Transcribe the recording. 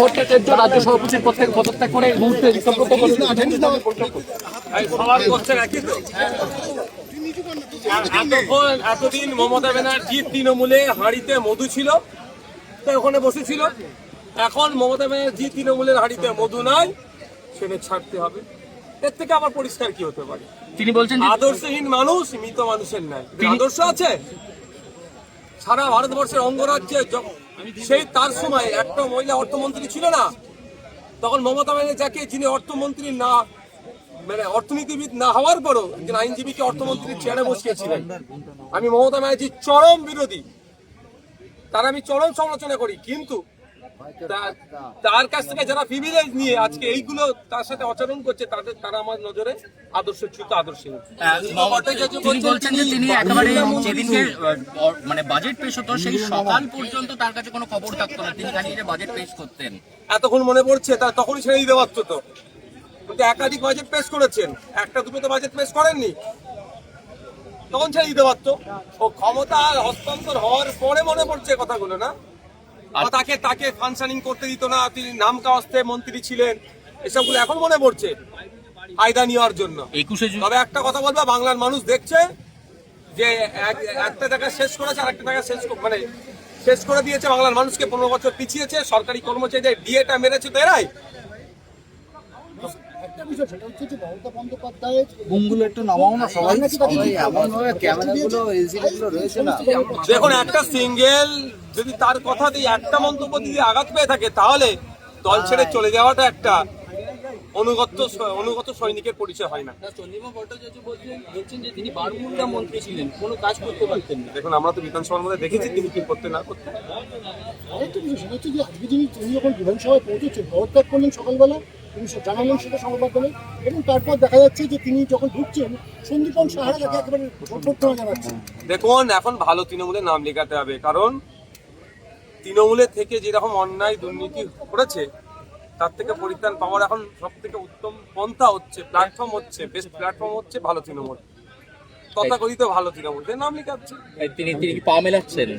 ভট্টাচার্য রাজ্য সভাপতির পদ থেকে পদত্যাগ করে এই মুহূর্তে এতদিন মমতা ব্যানার্জি তৃণমূলে হাঁড়িতে মধু ছিল, তো ওখানে বসেছিল। এখন মমতা ব্যানার্জি তৃণমূলের হাঁড়িতে মধু নাই, সেটা ছাড়তে হবে। এর থেকে আবার পরিষ্কার কি হতে পারে? তিনি বলছেন আদর্শহীন মানুষ মৃত মানুষের নাই। আদর্শ আছে সারা ভারতবর্ষের অঙ্গরাজ্যে। সেই তার সময় একটা মহিলা অর্থমন্ত্রী ছিল না, তখন মমতা ব্যানার্জি যাকে, যিনি অর্থমন্ত্রী না, মানে অর্থনীতিবিদ না হওয়ার পরও একজন আইনজীবীকে অর্থমন্ত্রীর চেয়ারে বসিয়েছিলেন। আমি মমতা ব্যানার্জির চরম বিরোধী, তার আমি চরম সমালোচনা করি, কিন্তু তার কাছ থেকে যারা প্রিভিলেজ নিয়ে আজকে এইগুলো তার সাথে আচরণ করছে, তারা আমার নজরে আদর্শচ্যুত, আদর্শহীন। তিনি বলছেন যে তিনি একেবারে যেদিনকে মানে বাজেট পেশ হতো সেই সকাল পর্যন্ত তার কাছে কোনো খবর থাকতো না, তিনি খালি বাজেট পেশ করতেন। এতক্ষণ মনে পড়ছে তার, তখনই ছেড়ে দিতে পারতো তো। কিন্তু একাধিক বাজেট পেশ করেছেন, একটা দুটো তো বাজেট পেশ করেননি, তখন ছেড়ে দিতে পারতো। ও ক্ষমতা হস্তান্তর হওয়ার পরে মনে পড়ছে কথাগুলো, না তাকে ফাংশনিং করতে দিত না, তিনি নাম কাওয়াস্তে মন্ত্রী ছিলেন, এসবগুলো এখন মনে পড়ছে ফায়দা নেওয়ার জন্য। তবে একটা কথা বলবো, বাংলার মানুষ দেখছে যে একটা জায়গা শেষ করেছে আর একটা জায়গা শেষ করে দিয়েছে। বাংলার মানুষকে 15 বছর পিছিয়েছে, সরকারি কর্মচারীদের ডিএটা মেরেছে তো এরাই। দেখুন, একটা সিঙ্গেল যদি তার কথা দিয়ে একটা মন্তব্য দিয়ে আঘাত পেয়ে থাকে, তাহলে দল ছেড়ে চলে যাওয়াটা একটা অনুগত সৈনিকের পরিচয় হয় না। চন্দ্রিমা ভট্টাচার্য বলছেন যে তিনি বারমুন্ডা মন্ত্রী ছিলেন, কোনো কাজ করতে পারতেন না। দেখুন, আমরা তো বিধানসভার মধ্যে দেখেছি তিনি কি করতে না করতে। আরেকটা বিষয় সেটা হচ্ছে যে আজকে তিনি যখন বিধানসভায় পৌঁছেছেন, পদত্যাগ করলেন সকালবেলা, তিনি জানালেন সেটা সংবাদ মাধ্যমে, এবং তারপর দেখা যাচ্ছে যে তিনি যখন ঢুকছেন সন্দীপন সাহারা তাকে একেবারে অভ্যর্থনা জানাচ্ছেন। দেখুন, এখন ভালো তৃণমূলের নাম লেখাতে হবে, কারণ তৃণমূলে থেকে যেরকম অন্যায় দুর্নীতি করেছে তার থেকে পরিত্রাণ পাওয়ার এখন সব থেকে উত্তম পন্থা হচ্ছে, প্ল্যাটফর্ম হচ্ছে, বেস্ট প্ল্যাটফর্ম হচ্ছে ভালো তৃণমূল। তথাকথিত ভালো তৃণমূল নাম লেখাচ্ছে। তিনি কি পা মেলাচ্ছেন?